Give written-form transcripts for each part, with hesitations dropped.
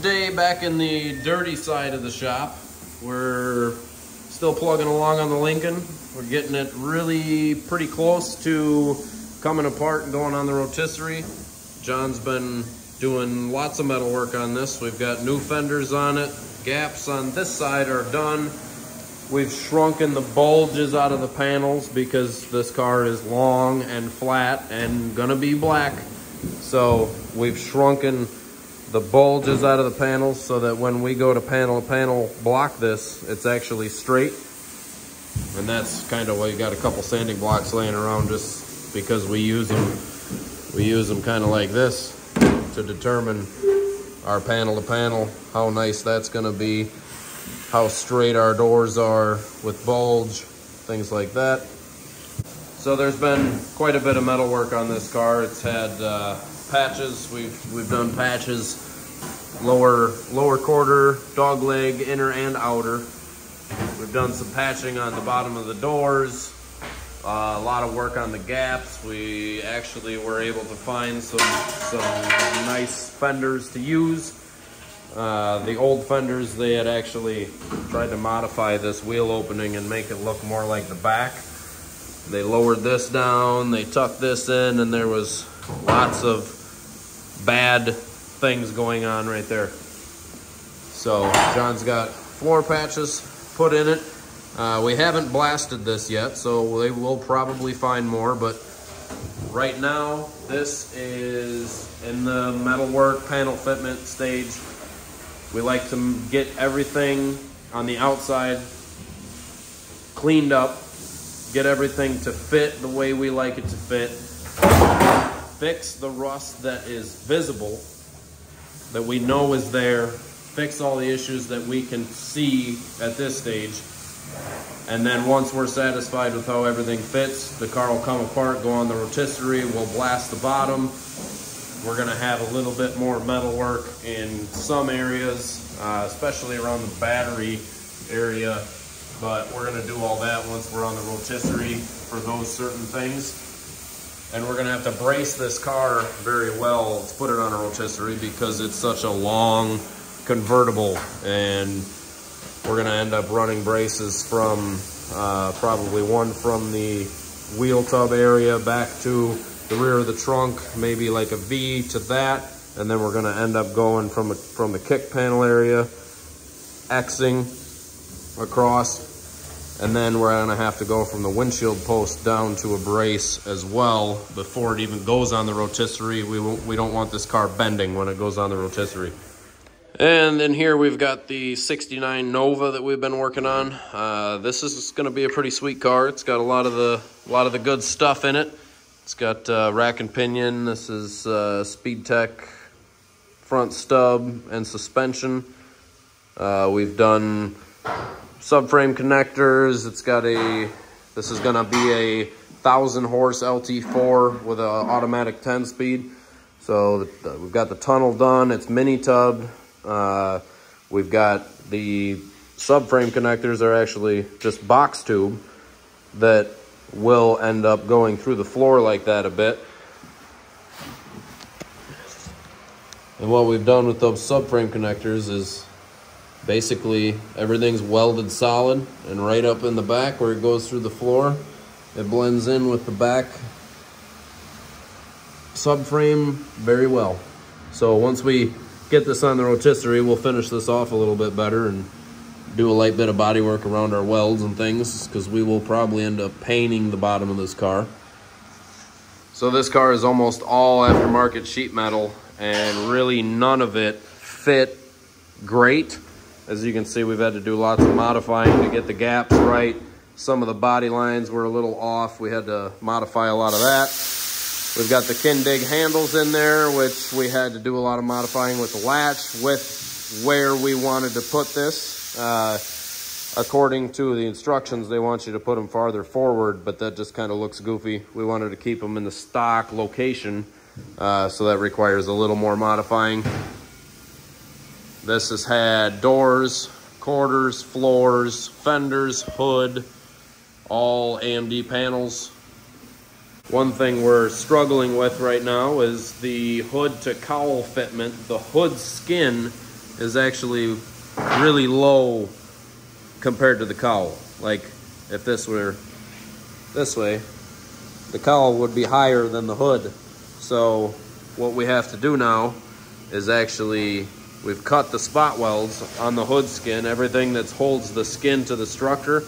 day back in the dirty side of the shop. We're still plugging along on the Lincoln. We're getting it really pretty close to coming apart and going on the rotisserie. John's been doing lots of metal work on this. We've got new fenders on it. Gaps on this side are done. We've shrunken the bulges out of the panels because this car is long and flat and gonna be black. So we've shrunken the bulges out of the panels so that when we go to panel block this, it's actually straight. And that's kind of why you got a couple sanding blocks laying around, just because we use them kind of like this to determine our panel to panel, how nice that's gonna be, how straight our doors are with bulge, things like that. So there's been quite a bit of metal work on this car. It's had patches. We've done patches, lower quarter, dog leg, inner and outer. We've done some patching on the bottom of the doors. A lot of work on the gaps. We actually were able to find some nice fenders to use. The old fenders, they had actually tried to modify this wheel opening and make it look more like the back. They lowered this down, they tucked this in, and there was lots of bad things going on right there. So John's got floor patches put in it. We haven't blasted this yet, so they will probably find more, but right now this is in the metalwork panel fitment stage. We like to get everything on the outside cleaned up, get everything to fit the way we like it to fit, fix the rust that is visible, that we know is there, fix all the issues that we can see at this stage. And then once we're satisfied with how everything fits, the car will come apart, go on the rotisserie, we'll blast the bottom. We're gonna have a little bit more metal work in some areas, especially around the battery area, but we're gonna do all that once we're on the rotisserie for those certain things. And we're gonna have to brace this car very well to put it on a rotisserie because it's such a long convertible, and we're gonna end up running braces from probably one from the wheel tub area back to the rear of the trunk, maybe like a V to that, and then we're gonna end up going from the kick panel area, Xing across, and then we're gonna have to go from the windshield post down to a brace as well before it even goes on the rotisserie. We don't want this car bending when it goes on the rotisserie. And then here we've got the 69 Nova that we've been working on. This is gonna be a pretty sweet car. It's got a lot of the good stuff in it. It's got rack and pinion. This is SpeedTech front stub and suspension. We've done subframe connectors. This is gonna be a 1,000 horse LT4 with an automatic 10-speed. So we've got the tunnel done. It's mini tubbed. We've got the subframe connectors are actually just box tube that will end up going through the floor like that a bit. And what we've done with those subframe connectors is basically everything's welded solid, and right up in the back where it goes through the floor, it blends in with the back subframe very well. So once we get this on the rotisserie, we'll finish this off a little bit better and do a light bit of body work around our welds and things, because we will probably end up painting the bottom of this car. So this car is almost all aftermarket sheet metal, and really none of it fit great. As you can see, we've had to do lots of modifying to get the gaps right. Some of the body lines were a little off. We had to modify a lot of that. We've got the Kindig handles in there, which we had to do a lot of modifying with the latch, with where we wanted to put this. According to the instructions, they want you to put them farther forward, but that just kind of looks goofy. We wanted to keep them in the stock location, so that requires a little more modifying. This has had doors, quarters, floors, fenders, hood, all AMD panels. One thing we're struggling with right now is the hood to cowl fitment. The hood skin is actually really low compared to the cowl. Like if this were this way, the cowl would be higher than the hood. So what we have to do now is actually, we've cut the spot welds on the hood skin, everything that holds the skin to the structure,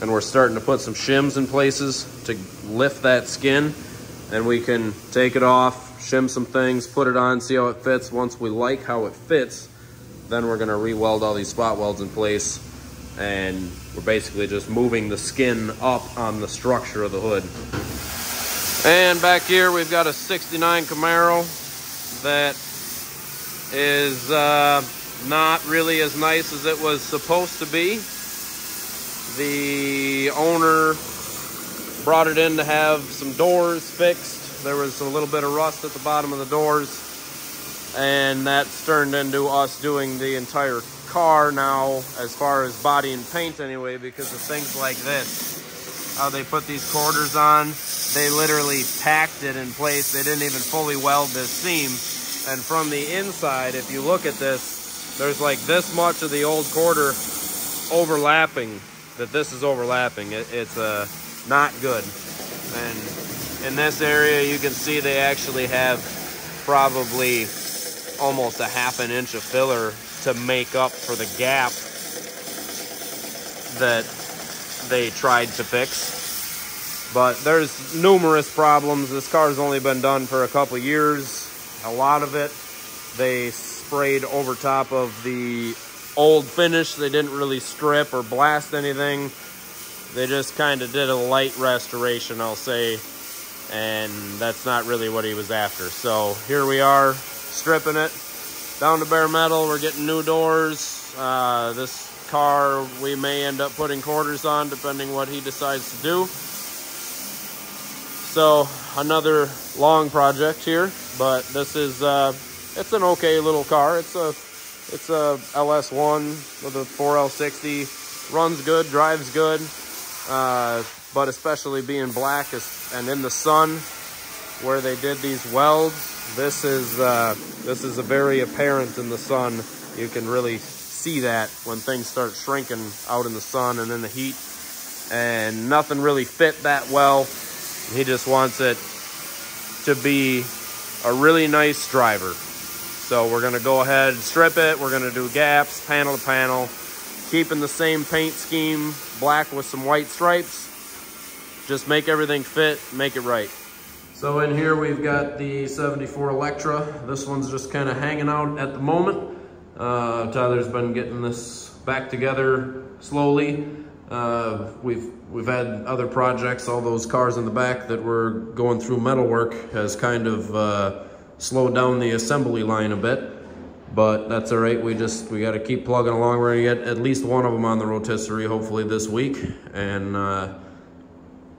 and we're starting to put some shims in places to lift that skin, and we can take it off, shim some things, put it on, see how it fits. Once we like how it fits, then we're gonna re-weld all these spot welds in place, and we're basically just moving the skin up on the structure of the hood. And back here we've got a 69 Camaro that is not really as nice as it was supposed to be. The owner brought it in to have some doors fixed. There was a little bit of rust at the bottom of the doors, and that's turned into us doing the entire car now, as far as body and paint anyway, because of things like this. How they put these quarters on, they literally packed it in place. They didn't even fully weld this seam. And from the inside, if you look at this, there's like this much of the old quarter overlapping, that this is overlapping. It's not good. And in this area, you can see they actually have probably almost a ½ an inch of filler to make up for the gap that they tried to fix. But there's numerous problems. This car's only been done for a couple years. A lot of it they sprayed over top of the old finish. They didn't really strip or blast anything. They just kind of did a light restoration, I'll say, and that's not really what he was after. So here we are, stripping it down to bare metal. We're getting new doors. This car we may end up putting quarters on, depending what he decides to do. So another long project here, but this is it's an okay little car. It's a LS1 with a 4L60. Runs good, drives good, but especially being black and in the sun where they did these welds, this is a very apparent in the sun. You can really see that when things start shrinking out in the sun and in the heat, and nothing really fit that well. He just wants it to be a really nice driver. So we're gonna go ahead and strip it. We're gonna do gaps, panel to panel, keeping the same paint scheme, black with some white stripes. Just make everything fit, make it right. So in here we've got the 74 Electra. This one's just kind of hanging out at the moment. Tyler's been getting this back together slowly. We've had other projects. All those cars in the back that were going through metalwork has kind of slowed down the assembly line a bit, but that's all right. We got to keep plugging along. We're gonna get at least one of them on the rotisserie hopefully this week, and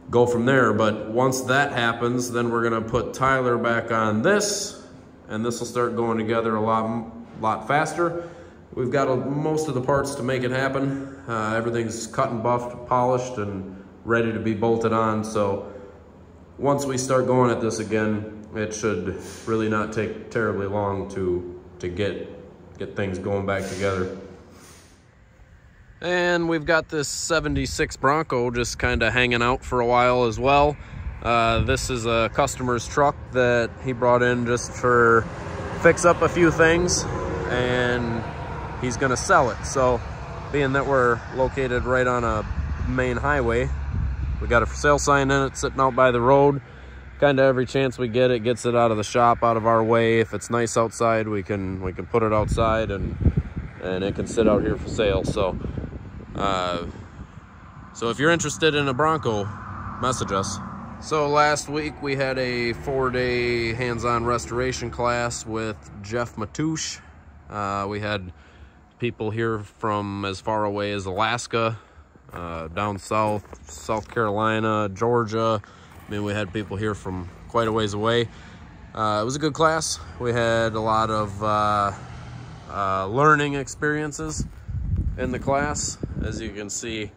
go from there. But once that happens, then we're gonna put Tyler back on this, and this will start going together a lot faster. We've got most of the parts to make it happen. Everything's cut and buffed, polished, and ready to be bolted on. So once we start going at this again, it should really not take terribly long to get things going back together. And we've got this 76 Bronco just kind of hanging out for a while as well. This is a customer's truck that he brought in just for fix up a few things, and he's gonna sell it. So being that we're located right on a main highway, we got a for sale sign in it sitting out by the road. Kind of every chance we get it, gets it out of the shop, out of our way. If it's nice outside, we can put it outside, and it can sit out here for sale. So so if you're interested in a Bronco, message us. So last week we had a 4-day hands-on restoration class with Jeff Matouche. We had people here from as far away as Alaska, down south, South Carolina, Georgia. I mean, we had people here from quite a ways away. It was a good class. We had a lot of learning experiences in the class. As you can see,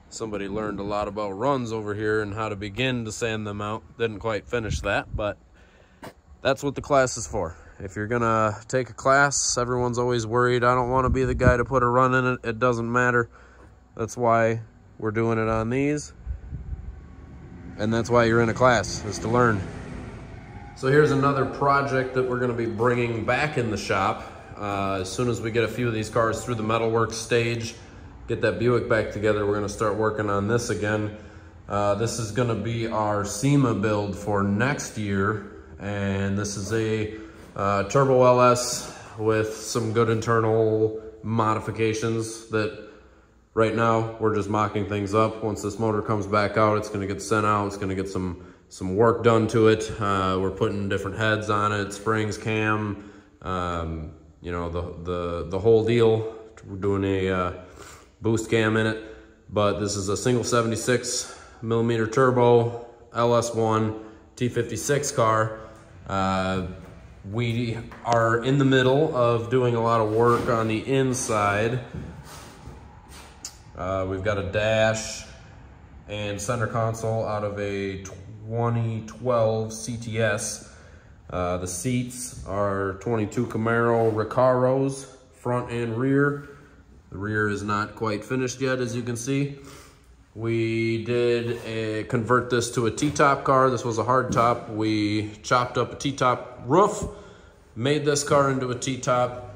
somebody learned a lot about runs over here and how to begin to sand them out. Didn't quite finish that, but that's what the class is for. If you're gonna take a class, everyone's always worried, I don't want to be the guy to put a run in it. It doesn't matter. That's why we're doing it on these. And that's why you're in a class, is to learn. So here's another project that we're gonna be bringing back in the shop. As soon as we get a few of these cars through the metalwork stage, get that Buick back together, we're gonna start working on this again. This is gonna be our SEMA build for next year. And this is a turbo LS with some good internal modifications that right now we're just mocking things up. Once this motor comes back out, it's gonna get sent out. It's gonna get some work done to it. We're putting different heads on it, springs, cam, you know, the whole deal. We're doing a boost cam in it, but this is a single 76 millimeter turbo LS1 T56 car. We are in the middle of doing a lot of work on the inside. We've got a dash and center console out of a 2012 CTS. The seats are 22 Camaro Recaros, front and rear. The rear is not quite finished yet, as you can see. We did convert this to a T-top car. This was a hard top. We chopped up a T-top roof, made this car into a T-top.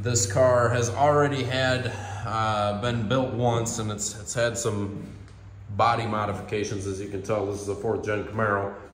This car has already been built once, and it's had some body modifications. As you can tell, this is a 4th gen Camaro.